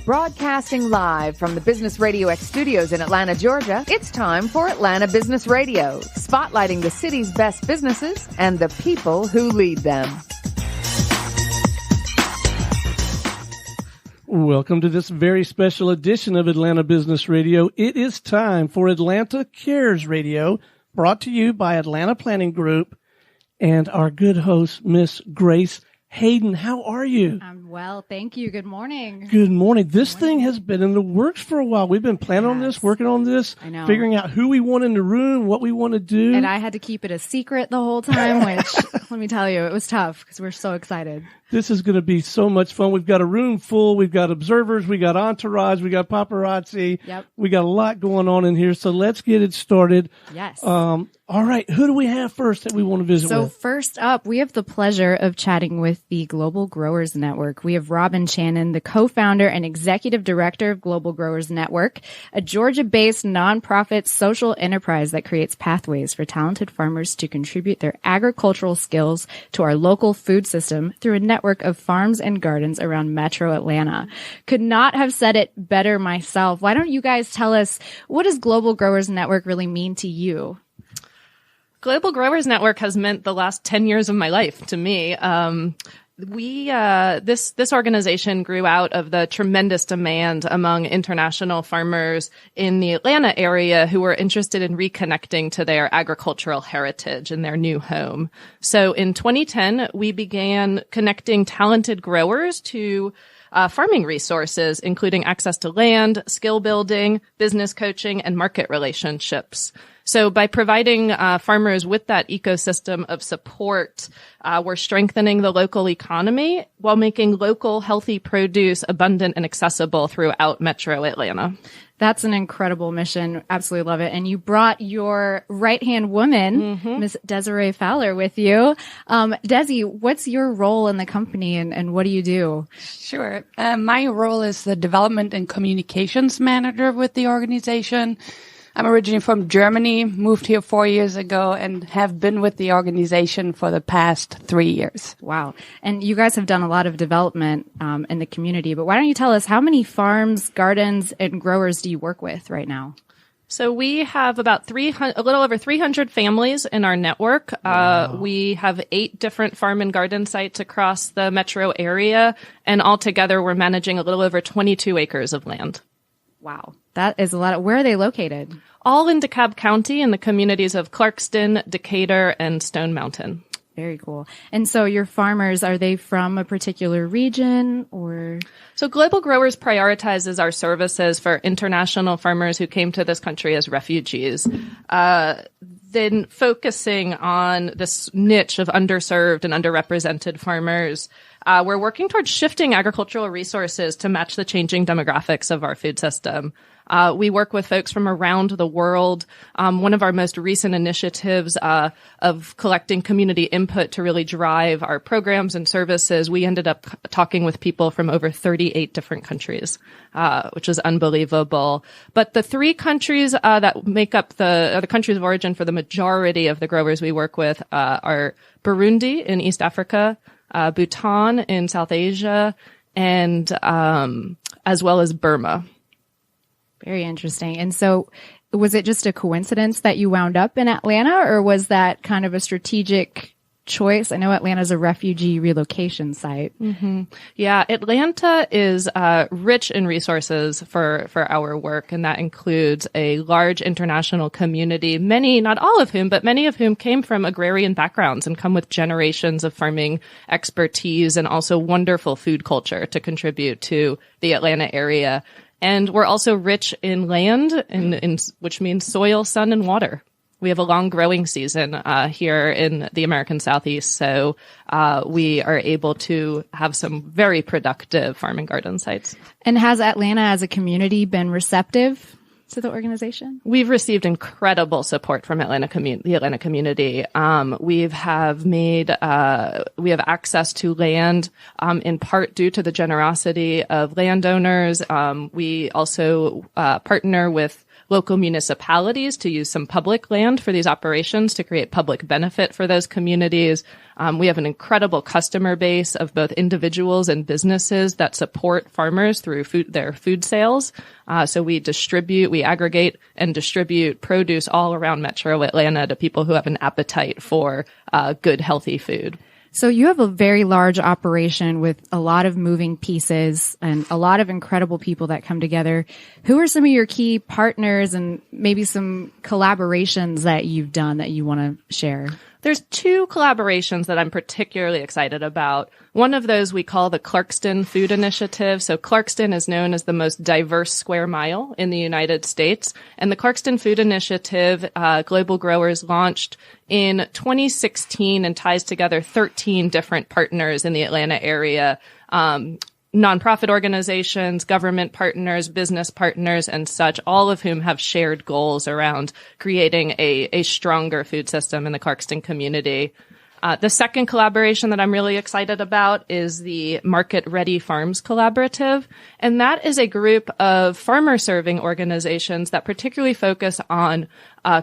Broadcasting live from the Business Radio X studios in Atlanta, Georgia, it's time for Atlanta Business Radio, spotlighting the city's best businesses and the people who lead them. Welcome to this very special edition of Atlanta Business Radio. It is time for Atlanta Cares Radio, brought to you by Atlanta Planning Group and our good host, Miss Grace Hayden. How are you? I'm well, thank you. Good morning. Good morning. This thing has been in the works for a while. We've been planning on this, working on this, figuring out who we want in the room, what we want to do. And I had to keep it a secret the whole time, which, let me tell you, it was tough because we're so excited. This is going to be so much fun. We've got a room full. We've got observers. We got entourage. We got paparazzi. Yep. We got a lot going on in here. So let's get it started. Yes. All right. Who do we have first that we want to visit with? So first up, we have the pleasure of chatting with the Global Growers Network. We have Robin Chanin, the co-founder and executive director of Global Growers Network, a Georgia-based nonprofit social enterprise that creates pathways for talented farmers to contribute their agricultural skills to our local food system through a network of farms and gardens around Metro Atlanta. Could not have said it better myself. Why don't you guys tell us, what does Global Growers Network really mean to you? Global Growers Network has meant the last 10 years of my life to me. This organization grew out of the tremendous demand among international farmers in the Atlanta area who were interested in reconnecting to their agricultural heritage in their new home. So in 2010, we began connecting talented growers to farming resources, including access to land, skill building, business coaching, and market relationships. So by providing farmers with that ecosystem of support, we're strengthening the local economy while making local healthy produce abundant and accessible throughout Metro Atlanta. That's an incredible mission. Absolutely love it. And you brought your right-hand woman, Miss Desiree Fowler, with you. Desi, what's your role in the company and what do you do? Sure. My role is the development and communications manager with the organization. I'm originally from Germany, moved here 4 years ago, and have been with the organization for the past 3 years. Wow. And you guys have done a lot of development in the community, but why don't you tell us how many farms, gardens, and growers do you work with right now? So we have about a little over 300 families in our network. Wow. We have 8 different farm and garden sites across the metro area, and altogether we're managing a little over 22 acres of land. Wow. That is a lot. Where are they located? All in DeKalb County in the communities of Clarkston, Decatur, and Stone Mountain. Very cool. And so your farmers, are they from a particular region or? So Global Growers prioritizes our services for international farmers who came to this country as refugees. Then focusing on this niche of underserved and underrepresented farmers, we're working towards shifting agricultural resources to match the changing demographics of our food system. We work with folks from around the world. One of our most recent initiatives of collecting community input to really drive our programs and services, we ended up talking with people from over 38 different countries, which is unbelievable. But the 3 countries that make up the countries of origin for the majority of the growers we work with are Burundi in East Africa, Bhutan in South Asia, and as well as Burma. Very interesting. And so was it just a coincidence that you wound up in Atlanta, or was that kind of a strategic choice? I know Atlanta's a refugee relocation site. Mm-hmm. Yeah, Atlanta is rich in resources for our work, and that includes a large international community, many, not all of whom, but many of whom came from agrarian backgrounds and come with generations of farming expertise and also wonderful food culture to contribute to the Atlanta area. And we're also rich in land, which means soil, sun, and water. We have a long growing season here in the American Southeast, so we are able to have some very productive farm and garden sites. And has Atlanta as a community been receptive to the organization? We've received incredible support from the Atlanta community. We have access to land, in part due to the generosity of landowners. We also partner with local municipalities to use some public land for these operations to create public benefit for those communities. We have an incredible customer base of both individuals and businesses that support farmers through their food sales. So we aggregate and distribute produce all around Metro Atlanta to people who have an appetite for good, healthy food. So you have a very large operation with a lot of moving pieces and a lot of incredible people that come together. Who are some of your key partners and maybe some collaborations that you've done that you want to share? There's two collaborations that I'm particularly excited about. One of those we call the Clarkston Food Initiative. So Clarkston is known as the most diverse square mile in the United States. And the Clarkston Food Initiative, Global Growers launched in 2016 and ties together 13 different partners in the Atlanta area. Nonprofit organizations, government partners, business partners, and such, all of whom have shared goals around creating a stronger food system in the Clarkston community. The second collaboration that I'm really excited about is the Market Ready Farms Collaborative. And that is a group of farmer-serving organizations that particularly focus on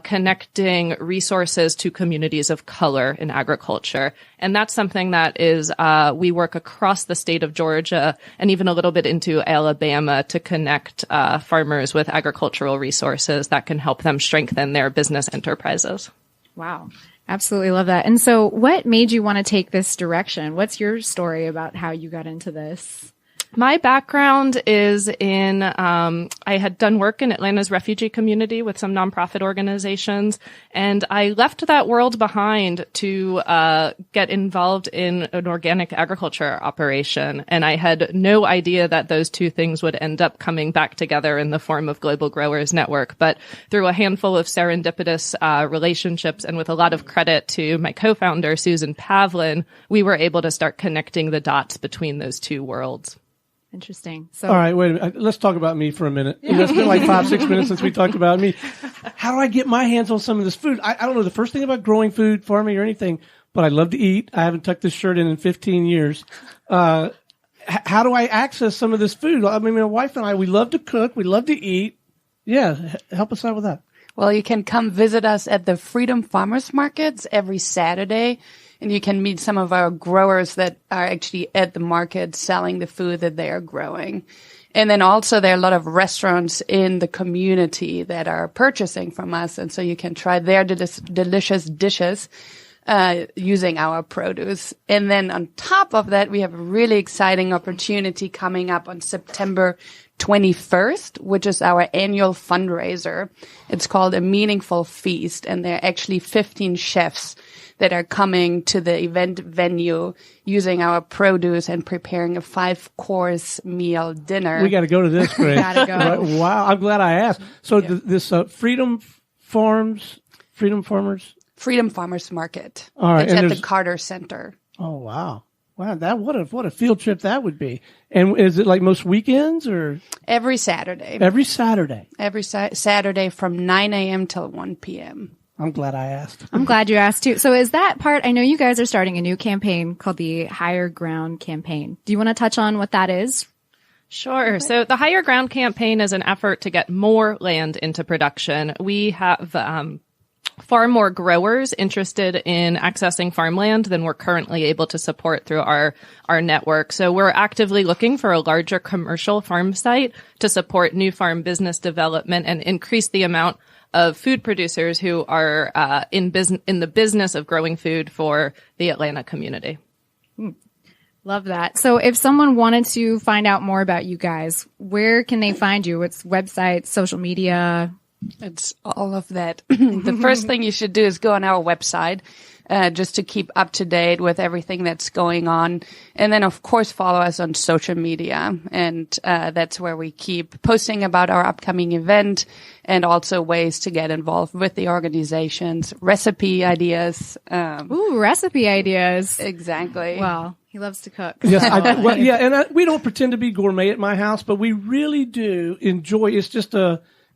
connecting resources to communities of color in agriculture. And that's something that is, we work across the state of Georgia and even a little bit into Alabama to connect farmers with agricultural resources that can help them strengthen their business enterprises. Wow. Absolutely love that. And so what made you want to take this direction? What's your story about how you got into this? My background is in, I had done work in Atlanta's refugee community with some nonprofit organizations, and I left that world behind to get involved in an organic agriculture operation. And I had no idea that those two things would end up coming back together in the form of Global Growers Network. But through a handful of serendipitous relationships and with a lot of credit to my co-founder, Susan Pavlin, we were able to start connecting the dots between those two worlds. Interesting. So, all right, wait a minute. Let's talk about me for a minute. It's been like 5-6 minutes since we talked about me. How do I get my hands on some of this food? I don't know the first thing about growing food, farming, or anything, but I love to eat. I haven't tucked this shirt in 15 years. How do I access some of this food? I mean, my wife and I, we love to cook. We love to eat. Yeah, help us out with that. Well, you can come visit us at the Freedom Farmers Markets every Saturday, and you can meet some of our growers that are actually at the market selling the food that they are growing. And then also there are a lot of restaurants in the community that are purchasing from us, and so you can try their delicious dishes using our produce. And then on top of that, we have a really exciting opportunity coming up on September 21st, which is our annual fundraiser. It's called A Meaningful Feast, and there are actually 15 chefs that are coming to the event venue using our produce and preparing a 5-course meal dinner. We got to go to this, Greg. Gotta go. Wow, I'm glad I asked. So this Freedom Farmers Market. All right, it's at the Carter Center. Oh wow. Wow, what a field trip that would be. And is it like most weekends or? Every Saturday. Every Saturday. Every Saturday from 9 a.m. till 1 p.m. I'm glad I asked. I'm glad you asked too. So is that part, I know you guys are starting a new campaign called the Higher Ground Campaign. Do you want to touch on what that is? Sure. So the Higher Ground Campaign is an effort to get more land into production. We have far more growers interested in accessing farmland than we're currently able to support through our network. So we're actively looking for a larger commercial farm site to support new farm business development and increase the amount of food producers who are in the business of growing food for the Atlanta community. Love that. So if someone wanted to find out more about you guys, where can they find you? What's website, social media? It's all of that. The first thing you should do is go on our website, just to keep up to date with everything that's going on. And then, of course, follow us on social media. And that's where we keep posting about our upcoming event and also ways to get involved with the organizations, recipe ideas. Recipe ideas. Exactly. Wow. He loves to cook. Yes, we don't pretend to be gourmet at my house, but we really do enjoy.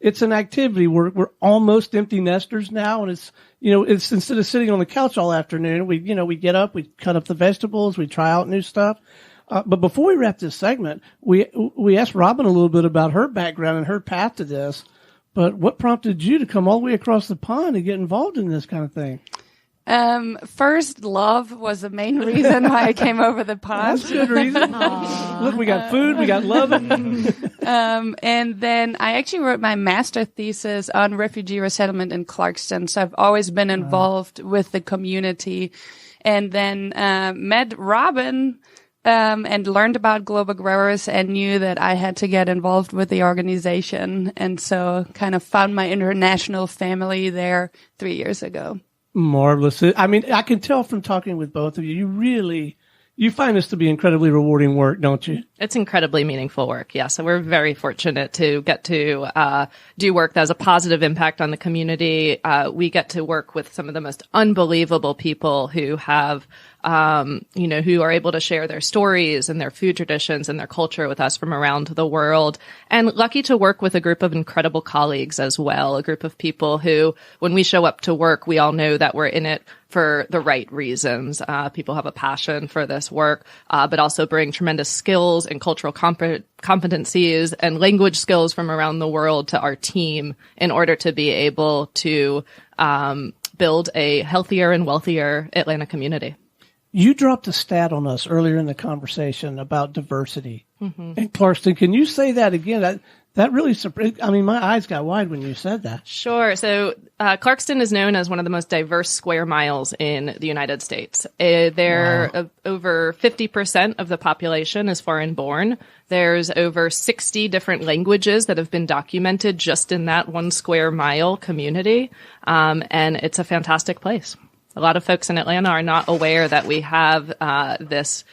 It's an activity. We're almost empty nesters now, and it's instead of sitting on the couch all afternoon, we get up, we cut up the vegetables, we try out new stuff. But before we wrap this segment, we asked Robin a little bit about her background and her path to this. But what prompted you to come all the way across the pond and get involved in this kind of thing? First, love was the main reason why I came over the pond. That's a good reason. Look, we got food, we got love. And then I actually wrote my master thesis on refugee resettlement in Clarkston. So I've always been involved with the community. And then met Robin and learned about Global Growers and knew that I had to get involved with the organization. And so kind of found my international family there 3 years ago. Marvelous. I mean, I can tell from talking with both of you, you find this to be incredibly rewarding work, don't you? It's incredibly meaningful work. Yeah. So we're very fortunate to get to do work that has a positive impact on the community. We get to work with some of the most unbelievable people who have, who are able to share their stories and their food traditions and their culture with us from around the world. And lucky to work with a group of incredible colleagues as well, a group of people who, when we show up to work, we all know that we're in it for the right reasons. People have a passion for this work, but also bring tremendous skills and cultural competencies and language skills from around the world to our team in order to be able to build a healthier and wealthier Atlanta community. You dropped a stat on us earlier in the conversation about diversity. And Clarkston, can you say that again? That really surprised. I mean, my eyes got wide when you said that. Sure. So Clarkston is known as one of the most diverse square miles in the United States. Over 50% of the population is foreign born. There's over 60 different languages that have been documented just in that 1 square mile community. And it's a fantastic place. A lot of folks in Atlanta are not aware that we have this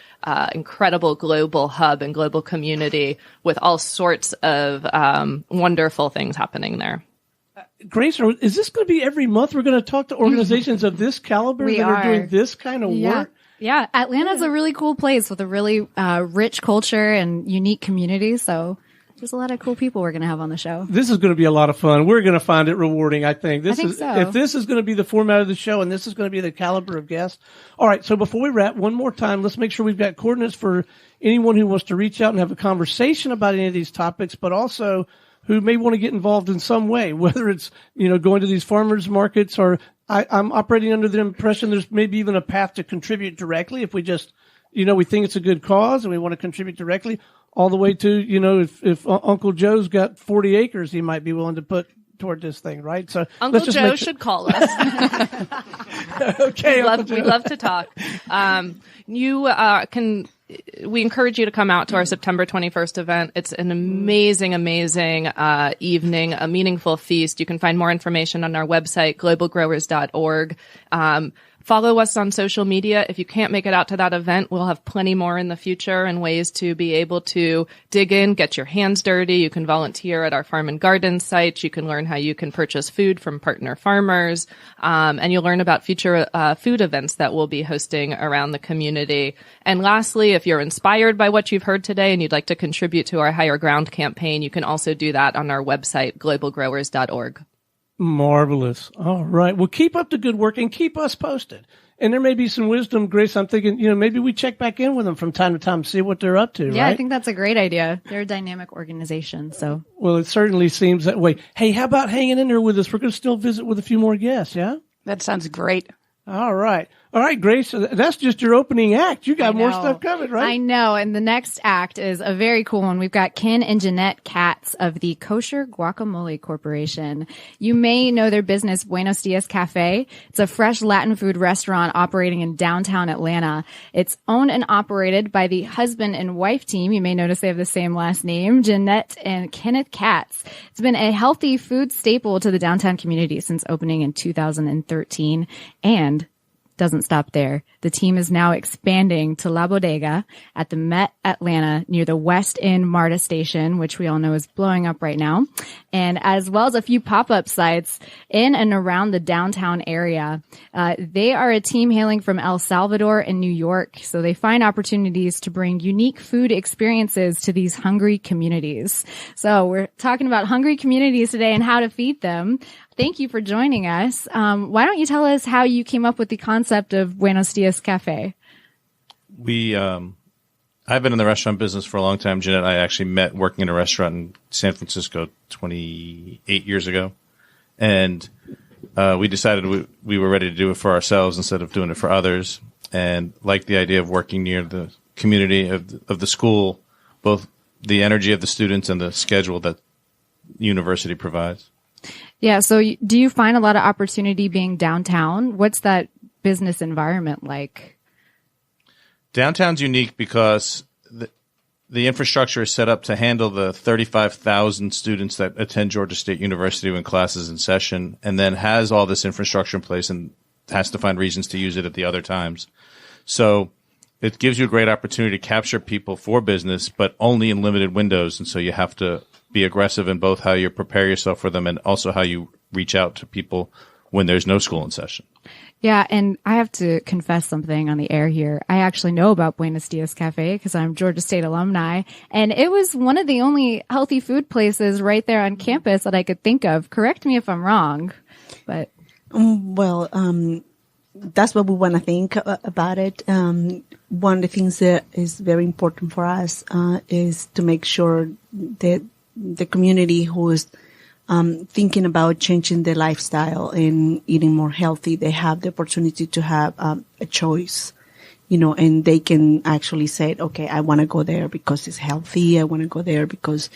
incredible global hub and global community with all sorts of wonderful things happening there. Grace, is this going to be every month we're going to talk to organizations of this caliber are doing this kind of work? Yeah, Atlanta's a really cool place with a really rich culture and unique community, so there's a lot of cool people we're going to have on the show. This is going to be a lot of fun. We're going to find it rewarding, I think. So. If this is going to be the format of the show and this is going to be the caliber of guests. All right, so before we wrap, one more time, let's make sure we've got coordinates for anyone who wants to reach out and have a conversation about any of these topics, but also who may want to get involved in some way, whether it's, going to these farmers markets or I'm operating under the impression there's maybe even a path to contribute directly if we just, we think it's a good cause and we want to contribute directly. All the way to, if Uncle Joe's got 40 acres, he might be willing to put toward this thing, right? So Uncle Joe should call us. Okay. We'd love to talk. We encourage you to come out to our September 21st event. It's an amazing evening, a meaningful feast. You can find more information on our website, globalgrowers.org. Follow us on social media. If you can't make it out to that event, we'll have plenty more in the future and ways to be able to dig in, get your hands dirty. You can volunteer at our farm and garden sites. You can learn how you can purchase food from partner farmers. And you'll learn about future food events that we'll be hosting around the community. And lastly, if you're inspired by what you've heard today and you'd like to contribute to our Higher Ground campaign, you can also do that on our website, globalgrowers.org. Marvelous. All right. Well, keep up the good work and keep us posted. And there may be some wisdom, Grace. I'm thinking, maybe we check back in with them from time to time, see what they're up to, Yeah, right? I think that's a great idea. They're a dynamic organization, so. Well, it certainly seems that way. Hey, how about hanging in there with us? We're going to still visit with a few more guests, yeah? That sounds great. All right. All right, Grace, that's just your opening act. You got more stuff coming, right? I know. And the next act is a very cool one. We've got Ken and Jeannette Katz of the Kosher Guacamole Corporation. You may know their business, Buenos Dias Cafe. It's a fresh Latin food restaurant operating in downtown Atlanta. It's owned and operated by the husband and wife team. You may notice they have the same last name, Jeannette and Kenneth Katz. It's been a healthy food staple to the downtown community since opening in 2013. And doesn't stop there. The team is now expanding to La Bodega at the Met Atlanta near the West End MARTA station, which we all know is blowing up right now, and as well as a few pop-up sites in and around the downtown area. They are a team hailing from El Salvador and New York, so they find opportunities to bring unique food experiences to these hungry communities. So we're talking about hungry communities today and how to feed them. Thank you for joining us. Why don't you tell us how you came up with the concept of Buenos Dias Cafe? We I've been in the restaurant business for a long time. Jeannette and I actually met working in a restaurant in San Francisco 28 years ago. And we decided we were ready to do it for ourselves instead of doing it for others, and liked the idea of working near the community of the school, both the energy of the students and the schedule that the university provides. Yeah. So do you find a lot of opportunity being downtown? What's that business environment like? Downtown's unique because the infrastructure is set up to handle the 35,000 students that attend Georgia State University when classes in session, and then has all this infrastructure in place and has to find reasons to use it at the other times. So it gives you a great opportunity to capture people for business, but only in limited windows. And so you have to be aggressive in both how you prepare yourself for them and also how you reach out to people when there's no school in session. Yeah, and I have to confess something on the air here. I actually know about Buenos Dias Cafe because I'm Georgia State alumni, and it was one of the only healthy food places right there on campus that I could think of. Correct me if I'm wrong, but that's what we want to think about it. One of the things that is very important for us is to make sure that the community who is thinking about changing their lifestyle and eating more healthy, they have the opportunity to have a choice, and they can actually say, okay, I want to go there because it's healthy. I want to go there because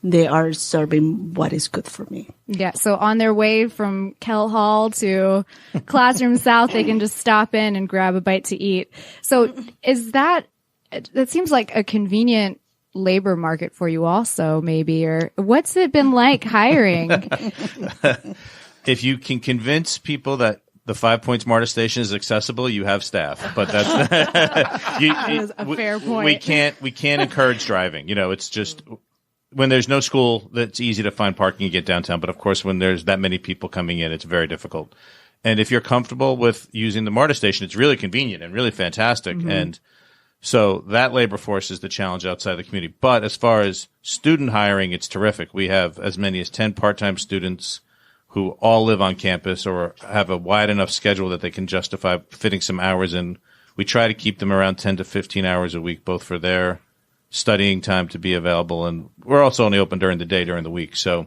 they are serving what is good for me. Yeah. So on their way from Kell Hall to Classroom South, they can just stop in and grab a bite to eat. So that seems like a convenient labor market for you also, maybe, or what's it been like hiring? If you can convince people that the 5 Points MARTA station is accessible, you have staff, but that's that is a fair point. We can't encourage driving. It's just when there's no school, that's easy to find parking and get downtown. But of course, when there's that many people coming in, it's very difficult. And if you're comfortable with using the MARTA station, it's really convenient and really fantastic. Mm-hmm. And so that labor force is the challenge outside the community. But as far as student hiring, it's terrific. We have as many as 10 part-time students who all live on campus or have a wide enough schedule that they can justify fitting some hours in. We try to keep them around 10 to 15 hours a week, both for their studying time to be available. And we're also only open during the day, during the week. So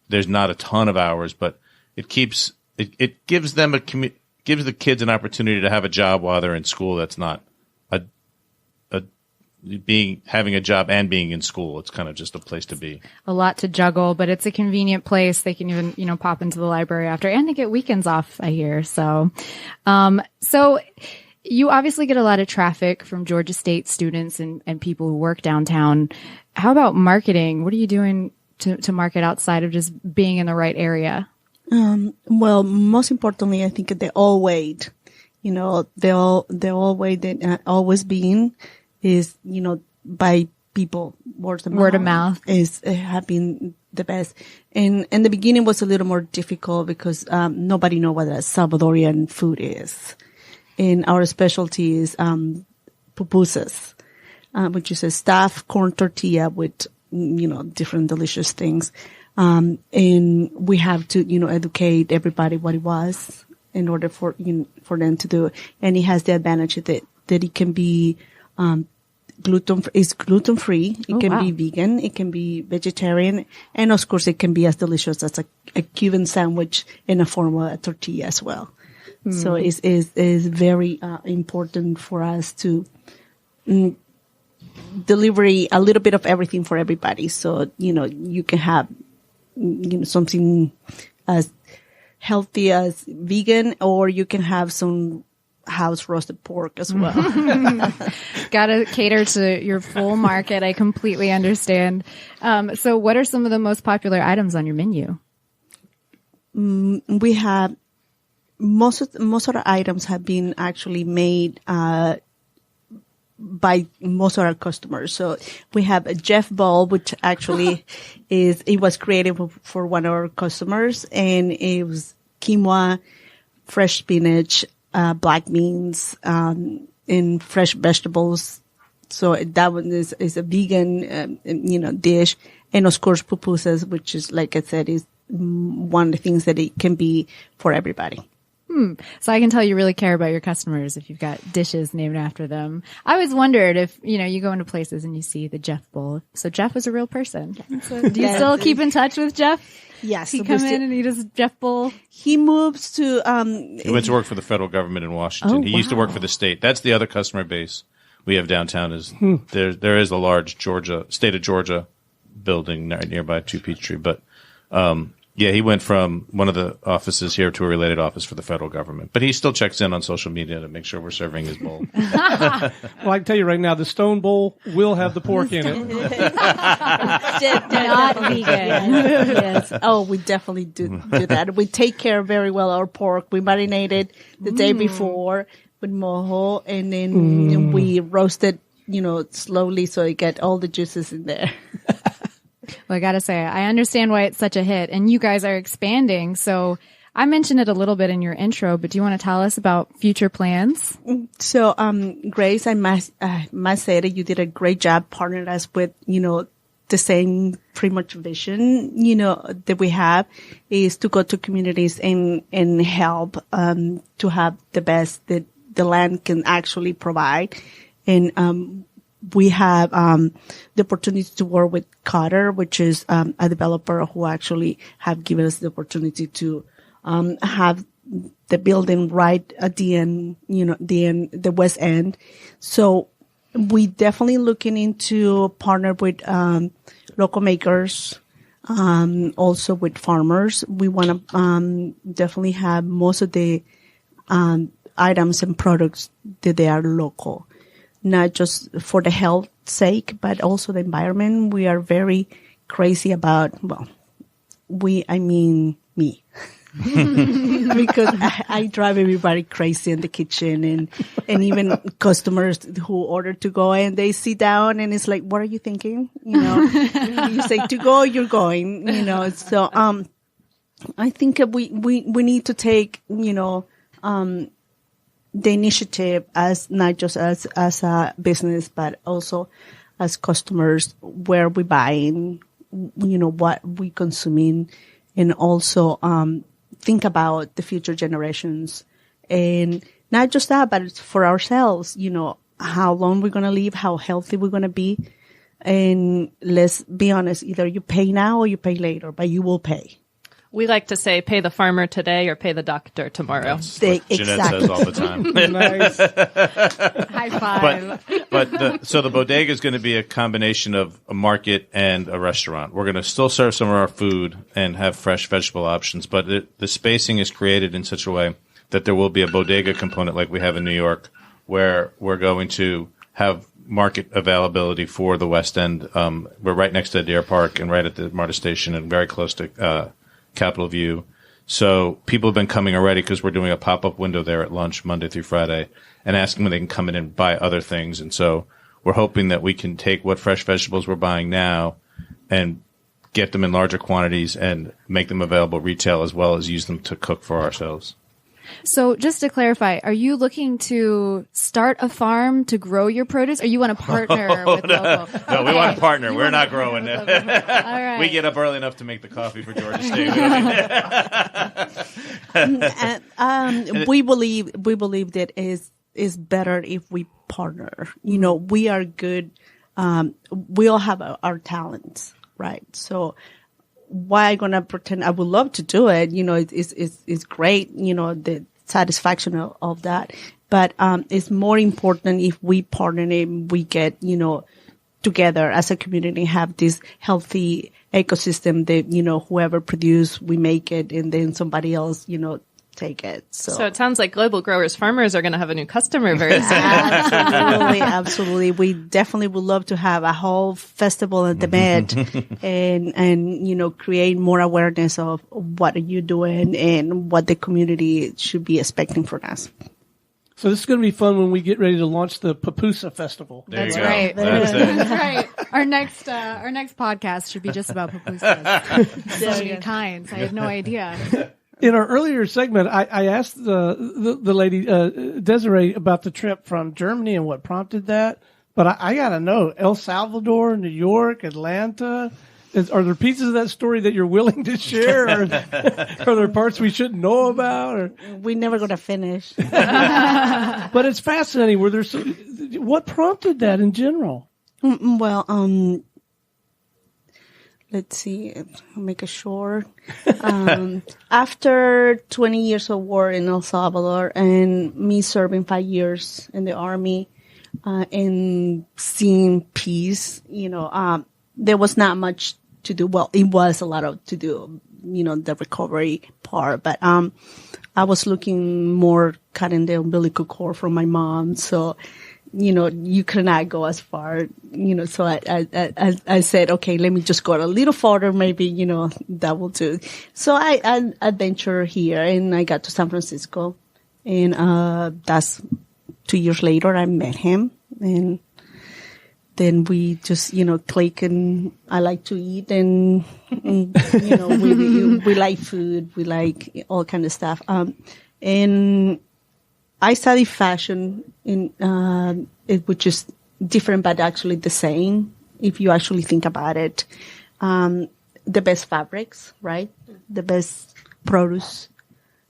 there's not a ton of hours, but it gives the kids an opportunity to have a job while they're in school. That's not having a job and being in school. It's kind of just a place to be. A lot to juggle, but it's a convenient place. They can even, pop into the library after, and they get weekends off, I hear. So you obviously get a lot of traffic from Georgia State students and people who work downtown. How about marketing? What are you doing to market outside of just being in the right area? Well, most importantly, I think they all wait. The all way that always been is, by people. Word of mouth is having the best. And in the beginning was a little more difficult because nobody know what a Salvadorian food is. And our specialty is pupusas, which is a stuffed corn tortilla with, different delicious things. And we have to, educate everybody what it was in order for them to do it. And it has the advantage that it can be gluten free. It can be vegan. It can be vegetarian, and of course, it can be as delicious as a Cuban sandwich in a form of a tortilla as well. Mm. So it's very important for us to deliver a little bit of everything for everybody. So you can have something as healthy as vegan, or you can have some house roasted pork as well. Gotta cater to your full market. I completely understand. So what are some of the most popular items on your menu? We have most of the items have been actually made by most of our customers. So we have a Jeff Ball, which actually it was created for one of our customers, and it was quinoa, fresh spinach, black beans, and fresh vegetables. So that one is a vegan, dish. And of course, pupusas, which is, like I said, is one of the things that it can be for everybody. So I can tell you really care about your customers if you've got dishes named after them. I always wondered if, you go into places and you see the Jeff Bowl. So Jeff was a real person. So do you still keep in touch with Jeff? Yes. He come in and he does Jeff Bowl. He moves to, he went to work for the federal government in Washington. He used to work for the state. That's the other customer base we have downtown is there is a large state of Georgia building nearby to Peachtree. But, he went from one of the offices here to a related office for the federal government. But he still checks in on social media to make sure we're serving his bowl. Well, I can tell you right now, the stone bowl will have the pork in it. Not vegan. Yes. Oh, we definitely do that. We take care very well our pork. We marinate it the day before with mojo, and then we roast it, slowly so you get all the juices in there. Well, I got to say, I understand why it's such a hit, and you guys are expanding. So I mentioned it a little bit in your intro, but do you want to tell us about future plans? So, Grace, I must say that you did a great job partnering us with, the same pretty much vision, that we have is to go to communities and help, to have the best that the land can actually provide. And, we have the opportunity to work with Kosher, which is a developer who actually have given us the opportunity to have the building right at the end, the west end. So we definitely looking into partner with local makers, also with farmers. We want to definitely have most of the items and products that they are local. Not just for the health sake, but also the environment. We are very crazy about, me. Because I drive everybody crazy in the kitchen and even customers who order to go and they sit down and it's like, what are you thinking? You say to go, you're going, so, I think we need to take, the initiative as not just as a business, but also as customers, where we buying, what we consuming, and also think about the future generations, and not just that, but it's for ourselves. How long we're gonna live, how healthy we're gonna be, and let's be honest, either you pay now or you pay later, but you will pay. We like to say, pay the farmer today or pay the doctor tomorrow. That's what Jeannette says all the time. Nice. High five. So the bodega is going to be a combination of a market and a restaurant. We're going to still serve some of our food and have fresh vegetable options, but the spacing is created in such a way that there will be a bodega component like we have in New York, where we're going to have market availability for the West End. We're right next to the Deer Park and right at the MARTA station and very close to Capitol View. So people have been coming already because we're doing a pop-up window there at lunch Monday through Friday and asking when they can come in and buy other things. And so we're hoping that we can take what fresh vegetables we're buying now and get them in larger quantities and make them available retail as well as use them to cook for ourselves. So just to clarify, are you looking to start a farm to grow your produce, or you want to partner with local? No, we want to partner. We're not growing it. All right. We get up early enough to make the coffee for Georgia State. We believe that is better if we partner. We are good. We all have our talents, right? So why am I gonna pretend? I would love to do it. It's great. The satisfaction of that. But it's more important if we partner and we get together as a community, have this healthy ecosystem that whoever produce, we make it, and then somebody else take it. So it sounds like Global Growers Farmers are going to have a new customer very soon. Absolutely. We definitely would love to have a whole festival at the Met and create more awareness of what are you doing and what the community should be expecting from us. So this is going to be fun when we get ready to launch the Papusa Festival. That's right. That's it. That's right. Our next podcast should be just about pupusas. So many kinds. I had no idea. In our earlier segment, I asked the lady, Desiree, about the trip from Germany and what prompted that. But I got to know, El Salvador, New York, Atlanta, Are there pieces of that story that you're willing to share? Or are there parts we shouldn't know about? Or? We're never going to finish. But it's fascinating. What prompted that in general? Well, let's see. I'll make it short. After 20 years of war in El Salvador and me serving 5 years in the army and seeing peace, there was not much to do. Well, it was a lot to do, the recovery part. But I was looking more cutting the umbilical cord from my mom. So, you cannot go as far, so I said, okay, let me just go a little farther. Maybe, that will do. So I adventured here and I got to San Francisco and, that's 2 years later I met him and then we just, click and I like to eat and we like food. We like all kind of stuff. And I studied fashion it was just different, but actually the same. If you actually think about it, the best fabrics, right? The best produce,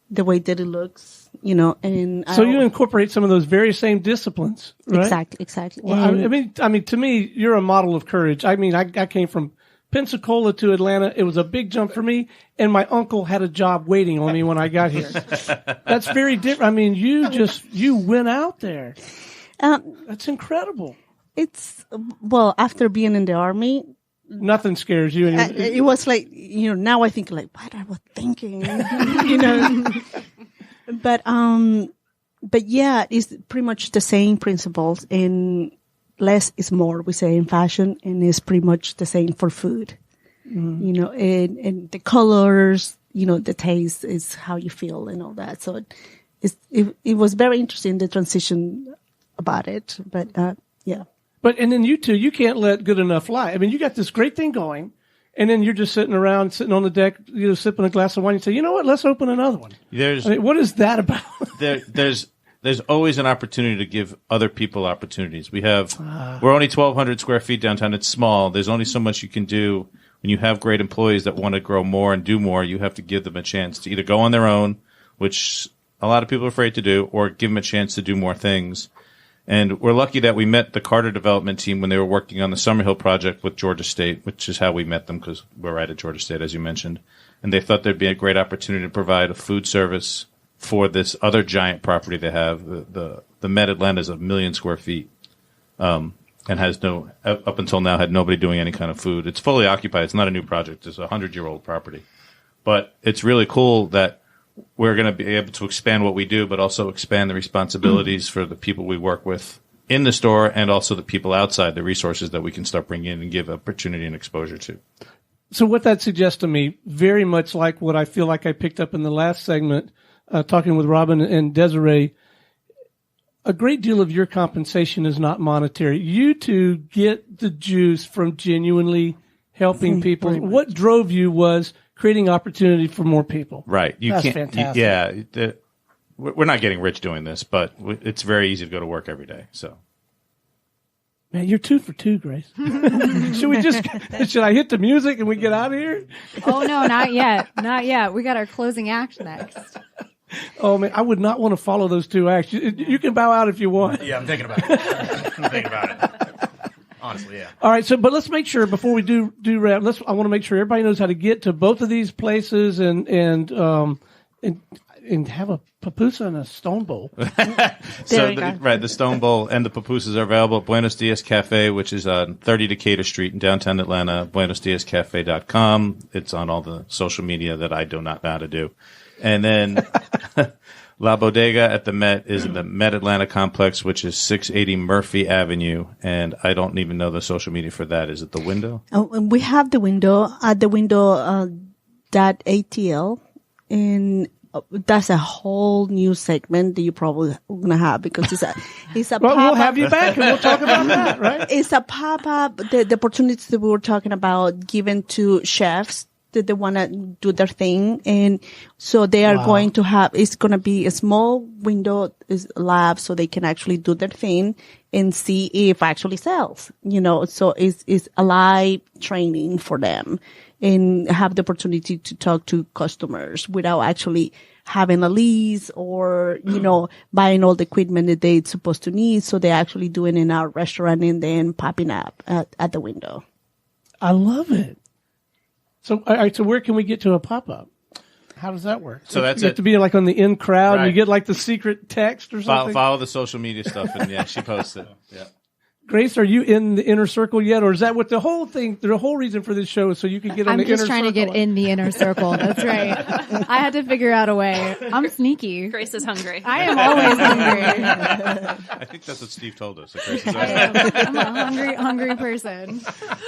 the way that it looks, and so you incorporate some of those very same disciplines, right? Exactly. Well, I mean, to me, you're a model of courage. I mean, I came from Pensacola to Atlanta. It was a big jump for me, and my uncle had a job waiting on me when I got here. That's very different. I mean, you went out there. That's incredible. After being in the army, nothing scares you. It was like, now I think like, what I was thinking, but yeah, it's pretty much the same principles and less is more, we say in fashion, and it's pretty much the same for food, and the colors, the taste is how you feel and all that. So it was very interesting, the transition about it, but yeah. And then you two, you can't let good enough fly. I mean, you got this great thing going, and then you're just sitting on the deck, sipping a glass of wine. You say, you know what? Let's open another one. What is that about? There's always an opportunity to give other people opportunities. We're only 1,200 square feet downtown. It's small. There's only so much you can do. When you have great employees that want to grow more and do more, you have to give them a chance to either go on their own, which a lot of people are afraid to do, or give them a chance to do more things. And we're lucky that we met the Carter development team when they were working on the Summerhill project with Georgia State, which is how we met them because we're right at Georgia State, as you mentioned. And they thought there'd be a great opportunity to provide a food service for this other giant property they have. The Met Atlanta is 1 million square feet, and has up until now had nobody doing any kind of food. It's fully occupied. It's not a new project. It's a 100-year-old property. But it's really cool that we're going to be able to expand what we do, but also expand the responsibilities for the people we work with in the store and also the people outside, the resources that we can start bringing in and give opportunity and exposure to. So what that suggests to me, very much like what I feel like I picked up in the last segment, talking with Robin and Desiree, a great deal of your compensation is not monetary. You two get the juice from genuinely helping people. What drove you was creating opportunity for more people. Right. That's fantastic. We're not getting rich doing this, but it's very easy to go to work every day. So, man, you're 2 for 2, Grace. Should I hit the music and we get out of here? Oh no, not yet. Not yet. We got our closing act next. Oh man, I would not want to follow those 2 acts. You can bow out if you want. Yeah, I'm thinking about it. Honestly, yeah. All right, but let's make sure before we do wrap. I want to make sure everybody knows how to get to both of these places and have a pupusa and a stone bowl. The stone bowl and the pupusas are available at Buenos Dias Cafe, which is on 30 Decatur Street in downtown Atlanta. BuenosDiasCafe.com. It's on all the social media that I do not know how to do, and then. La Bodega at the Met is in the Met Atlanta complex, which is 680 Murphy Avenue. And I don't even know the social media for that. Is it the window? We have the window at the window, .atl. And that's a whole new segment that you probably going to have because it's a well, pop-up. We'll have you back and we'll talk about that, right? It's a pop-up, the opportunities that we were talking about given to chefs that they want to do their thing. And so they are going to have, it's going to be a small window lab so they can actually do their thing and see if actually sells, so it's a live training for them and have the opportunity to talk to customers without actually having a lease or, buying all the equipment that they're supposed to need. So they're actually doing it in our restaurant and then popping up at the window. I love it. So, all right, so where can we get to a pop-up? How does that work? So that's you it. have to be like on the in crowd Right. and you get like the secret text or something? Follow the social media stuff, and she posts it. Yeah. Grace, are you in the inner circle yet, or is that what the whole reason for this show is so you can get on the inner circle? I'm just trying to get in the inner circle. That's right. I had to figure out a way. I'm sneaky. Grace is hungry. I am always hungry. I think that's what Steve told us. Grace is I'm a hungry person.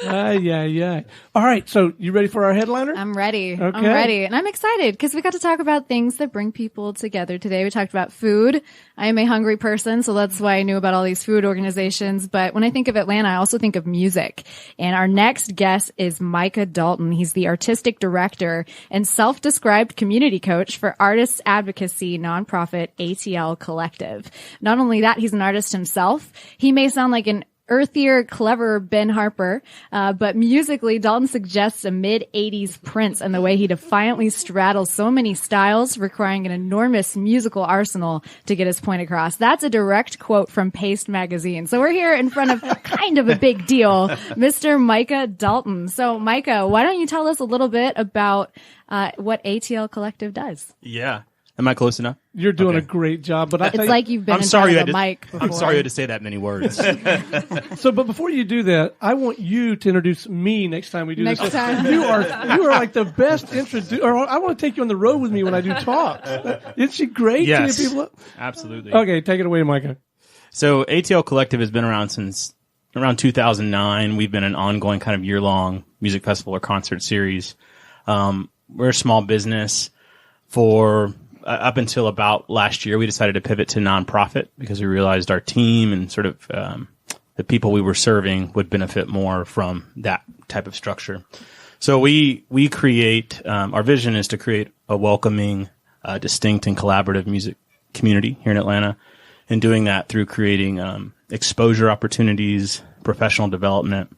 Yeah. All right, so you ready for our headliner? I'm ready. Okay. I'm ready. And I'm excited because we got to talk about things that bring people together today. We talked about food. I am a hungry person, so that's why I knew about all these food organizations. But when I think of Atlanta, I also think of music. And our next guest is Micah Dalton. He's the artistic director and self-described community coach for artists advocacy nonprofit ATL Collective. Not only that, he's an artist himself. He may sound like an earthier, clever Ben Harper, but musically, Dalton suggests a mid-'80s Prince and the way he defiantly straddles so many styles, requiring an enormous musical arsenal to get his point across. That's a direct quote from Paste magazine. So we're here in front of kind of a big deal, Mr. Micah Dalton. So Micah, why don't you tell us a little bit about what ATL Collective does? Yeah. Am I close enough? You're doing a great job, but it's like you've been in front of a mic before. I'm sorry you had to say that many words. So, but before you do that, I want you to introduce me next time we do next this. Time. You are like the best introducer. I want to take you on the road with me when I do talks. Isn't she great? Yes, to get people up? Absolutely. Okay, take it away, Micah. So ATL Collective has been around since around 2009. We've been an ongoing kind of year-long music festival or concert series. We're a small business. For up until about last year, we decided to pivot to nonprofit because we realized our team and sort of the people we were serving would benefit more from that type of structure. So we create our vision is to create a welcoming, distinct, and collaborative music community here in Atlanta, and doing that through creating exposure opportunities, professional development,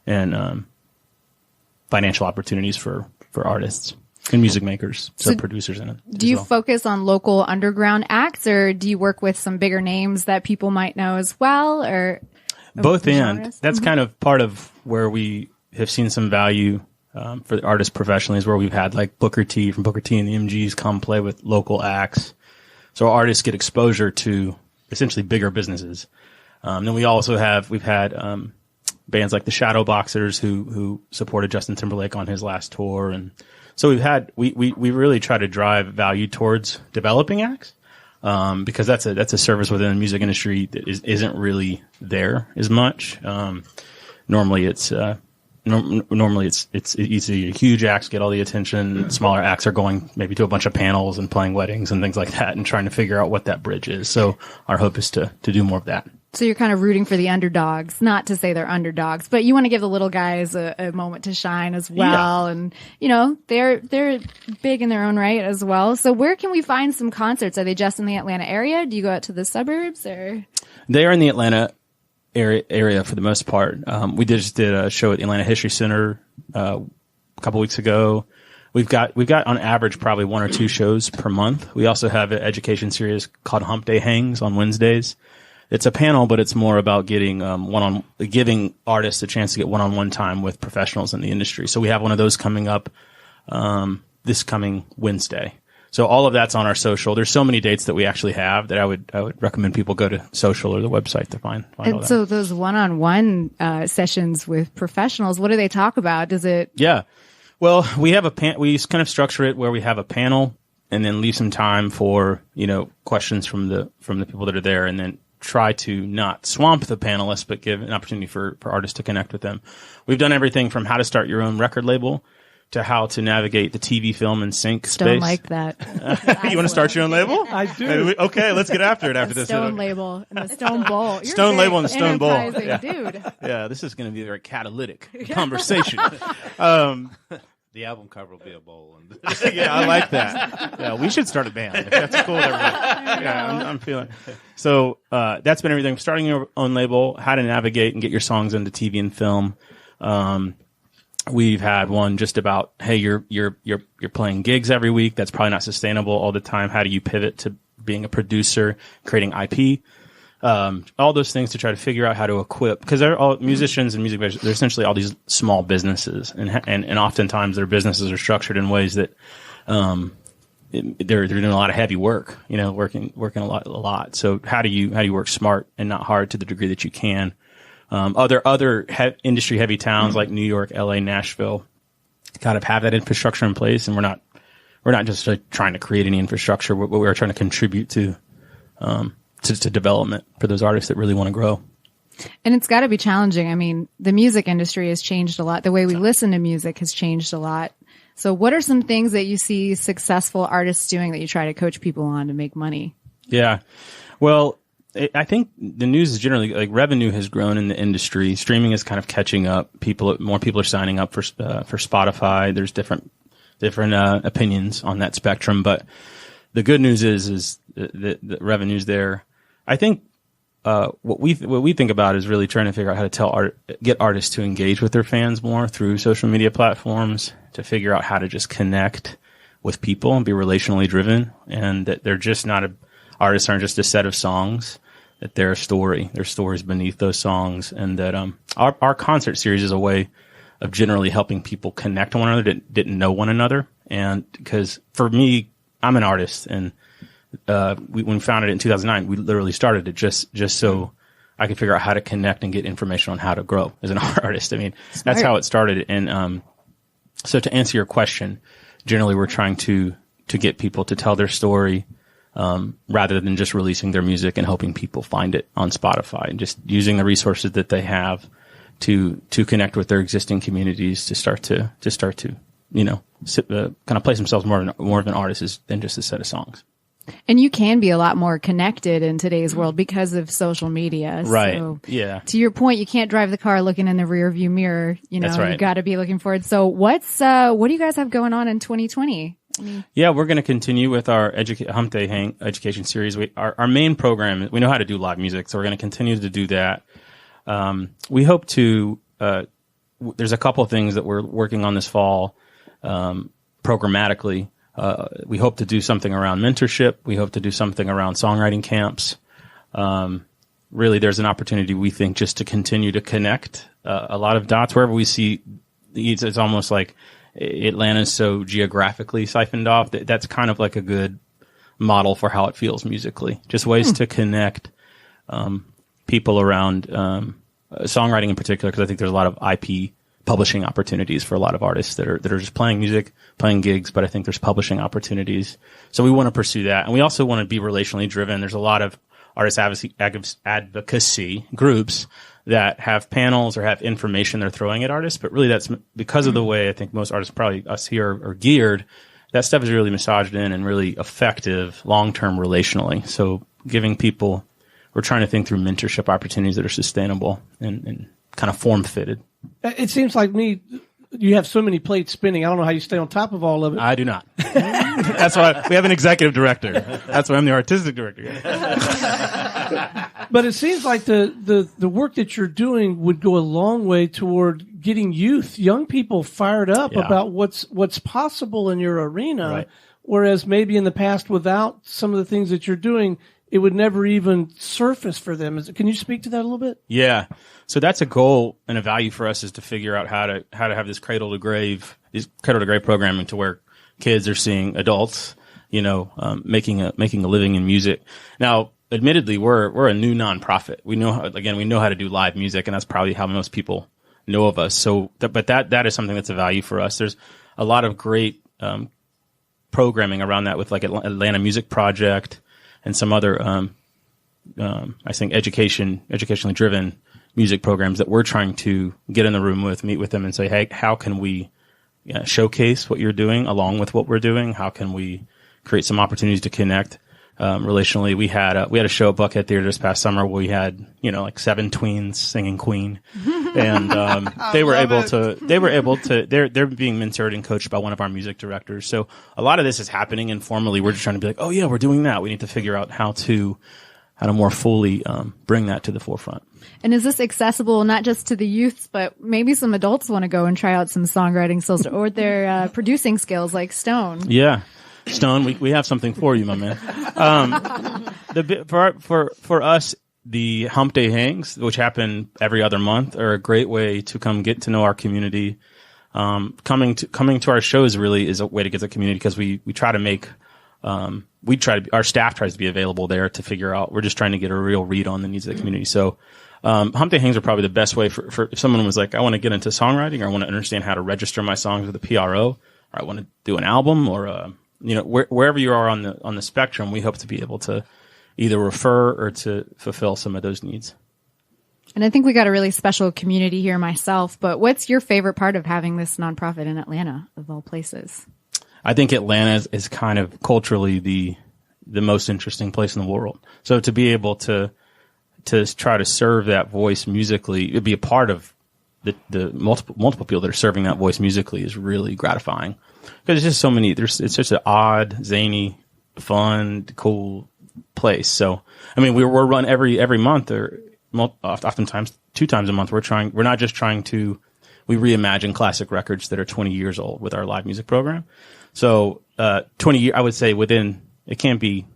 and financial opportunities for artists. And music makers, so producers in it. Do you focus on local underground acts, or do you work with some bigger names that people might know as well, or both? And that's kind of part of where we have seen some value for the artists professionally, is where we've had like Booker T from Booker T and the MGs come play with local acts, so artists get exposure to essentially bigger businesses. Then we've had bands like the Shadow Boxers who supported Justin Timberlake on his last tour, and so we really try to drive value towards developing acts, because that's a service within the music industry that isn't really there as much. Normally it's easy. Huge acts get all the attention. Smaller acts are going maybe to a bunch of panels and playing weddings and things like that and trying to figure out what that bridge is. So our hope is to do more of that. So you're kind of rooting for the underdogs, not to say they're underdogs, but you want to give the little guys a moment to shine as well. Yeah. And, they're big in their own right as well. So where can we find some concerts? Are they just in the Atlanta area? Do you go out to the suburbs, or? They are in the Atlanta area for the most part. We just did a show at the Atlanta History Center a couple weeks ago. We've got on average probably 1 or 2 shows per month. We also have an education series called Hump Day Hangs on Wednesdays. It's a panel, but it's more about getting giving artists a chance to get one-on-one time with professionals in the industry. So we have one of those coming up this coming Wednesday. So all of that's on our social. There's so many dates that we actually have that I would recommend people go to social or the website to find all that. So those one-on-one sessions with professionals, what do they talk about? Does it? Yeah. Well, we have we kind of structure it where we have a panel and then leave some time for, questions from the people that are there, and then try to not swamp the panelists, but give an opportunity for artists to connect with them. We've done everything from how to start your own record label to how to navigate the TV, film, and sync space. Don't like that. You want to start your own label? I do. Okay, let's get after it after this. Stone label and the stone bowl. You're stone label and the stone bowl. Yeah. Dude. Yeah, this is going to be a very catalytic conversation. The album cover will be a bowl. And yeah, I like that. Yeah, we should start a band. That's cool. Yeah, I'm feeling. So that's been everything. Starting your own label, how to navigate and get your songs into TV and film. We've had one just about, hey, you're playing gigs every week. That's probably not sustainable all the time. How do you pivot to being a producer, creating IP? All those things to try to figure out how to equip, because they're all musicians and music majors. They're essentially all these small businesses, and oftentimes their businesses are structured in ways that they're doing a lot of heavy work, working a lot. So how do you work smart and not hard to the degree that you can? Other industry heavy towns like New York, LA, Nashville kind of have that infrastructure in place, and we're not just trying to create any infrastructure. We're trying to contribute to development for those artists that really want to grow. And it's got to be challenging. I mean, the music industry has changed a lot. The way we listen to music has changed a lot. So what are some things that you see successful artists doing that you try to coach people on to make money? Yeah. Well, I think the news is generally like revenue has grown in the industry. Streaming is kind of catching up. More people are signing up for Spotify. There's different opinions on that spectrum, but the good news is the revenue's there. I think what we think about is really trying to figure out how to get artists to engage with their fans more through social media platforms, to figure out how to just connect with people and be relationally driven, and that they're just not artists aren't just a set of songs, that they're a story. There's stories beneath those songs, and that our concert series is a way of generally helping people connect to one another that didn't know one another. And because for me, I'm an artist, and when we founded it in 2009, we literally started it just so I could figure out how to connect and get information on how to grow as an artist. I mean, that's how it started. And so to answer your question, generally we're trying to get people to tell their story rather than just releasing their music and hoping people find it on Spotify, and just using the resources that they have to connect with their existing communities to start to kind of place themselves more of an artist than just a set of songs. And you can be a lot more connected in today's world because of social media. Right. So, yeah. To your point, you can't drive the car looking in the rear view mirror. That's right. You got to be looking forward. So what do you guys have going on in 2020? Yeah, we're going to continue with our Hump Day education series. Our main program, we know how to do live music, so we're going to continue to do that. We hope to, there's a couple of things that we're working on this fall, programmatically. We hope to do something around mentorship. We hope to do something around songwriting camps. Really, there's an opportunity, we think, just to continue to connect a lot of dots. Wherever we see, it's almost like Atlanta's so geographically siphoned off that that's kind of like a good model for how it feels musically. Just ways to connect people around songwriting in particular, because I think there's a lot of IP publishing opportunities for a lot of artists that are just playing music, playing gigs, but I think there's publishing opportunities. So we want to pursue that. And we also want to be relationally driven. There's a lot of artist advocacy groups that have panels or have information they're throwing at artists, but really that's because of the way I think most artists, probably us here, are geared. That stuff is really massaged in and really effective long-term relationally. So giving people, we're trying to think through mentorship opportunities that are sustainable and kind of form-fitted. It seems like you have so many plates spinning. I don't know how you stay on top of all of it. I do not. That's why we have an executive director. That's why I'm the artistic director. But it seems like the work that you're doing would go a long way toward getting young people fired up about what's possible in your arena. Right. Whereas maybe in the past, without some of the things that you're doing, it would never even surface for them. Can you speak to that a little bit? Yeah. So that's a goal and a value for us, is to figure out how to have this cradle to grave programming to where kids are seeing adults, making a living in music. Now, admittedly, we're a new nonprofit. We know how to do live music, and that's probably how most people know of us. So, but that is something that's a value for us. There's a lot of great programming around that with like Atlanta Music Project and some other, I think educationally driven music programs that we're trying to get in the room with, meet with them and say, hey, how can we showcase what you're doing along with what we're doing? How can we create some opportunities to connect? relationally. We had a show at Buckhead Theater this past summer where we had, like 7 tweens singing Queen. And, they're being mentored and coached by one of our music directors. So a lot of this is happening informally. We're just trying to be like, oh yeah, we're doing that. We need to figure out how to more fully, bring that to the forefront. And is this accessible not just to the youths, but maybe some adults want to go and try out some songwriting skills or their producing skills like Stone? Yeah. Stone, we have something for you, my man. For us, the Hump Day Hangs, which happen every other month, are a great way to come get to know our community. Coming to our shows really is a way to get to the community because we try to make our staff tries to be available there to figure out. We're just trying to get a real read on the needs of the community. So Hump Day Hangs are probably the best way for if someone was like, I want to get into songwriting, or I want to understand how to register my songs with a PRO, or I want to do an album, or wherever you are on the spectrum, we hope to be able to either refer or to fulfill some of those needs. And I think we got a really special community here myself, but what's your favorite part of having this nonprofit in Atlanta, of all places? I think Atlanta is kind of culturally the most interesting place in the world. So to be able to try to serve that voice musically, it'd be a part of the multiple people that are serving that voice musically is really gratifying. Because there's just so many, it's such an odd, zany, fun, cool place. So, I mean, we're run every month, or oftentimes 2 times a month. We're not just trying to, we reimagine classic records that are 20 years old with our live music program. So, 20 years, I would say it needs to be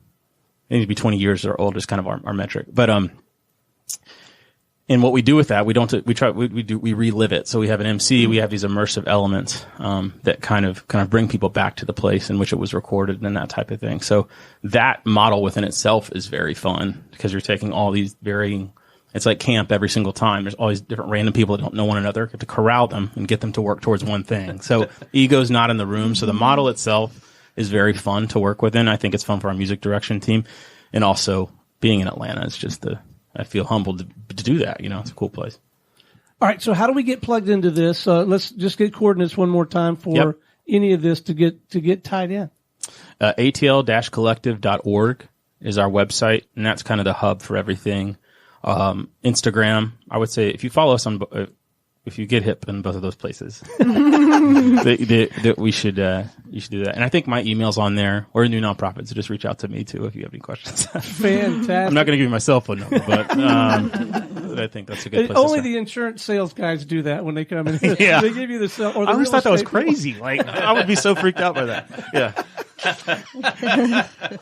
20 years or old is kind of our metric. But, and what we do with that, we relive it. So we have an MC, we have these immersive elements, that kind of bring people back to the place in which it was recorded and that type of thing. So that model within itself is very fun because you're taking all these it's like camp every single time. There's all these different random people that don't know one another. You have to corral them and get them to work towards one thing. So ego's not in the room. So the model itself is very fun to work within. I think it's fun for our music direction team. And also being in Atlanta is just I feel humbled to do that. It's a cool place. All right. So how do we get plugged into this? Let's just get coordinates one more time for any of this to get tied in. ATL-collective.org is our website, and that's kind of the hub for everything. Instagram, I would say if you follow us if you get hip in both of those places, you should do that. And I think my email's on there. We're a new nonprofit, so just reach out to me too if you have any questions. Fantastic. I'm not going to give you my cell phone number, but I think that's a good place. Only the insurance sales guys do that when they come in. Yeah. They give you the cell. Or the I always thought that was crazy. Like I would be so freaked out by that. Yeah.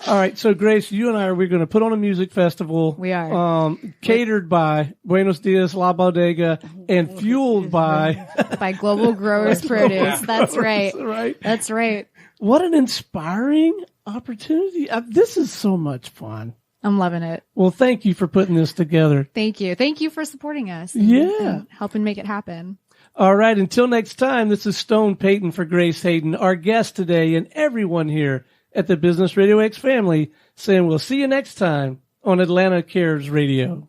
All right, so Grace, you and we're going to put on a music festival. We are. Catered by Buenos Dias, La Bodega, and fueled by Global Growers Produce. That's right. Right. That's right. What an inspiring opportunity. This is so much fun. I'm loving it. Well, thank you for putting this together. Thank you. Thank you for supporting us. And helping make it happen. All right. Until next time, this is Stone Payton for Grace Hayden, our guest today, and everyone here at the Business Radio X family saying we'll see you next time on Atlanta Cares Radio.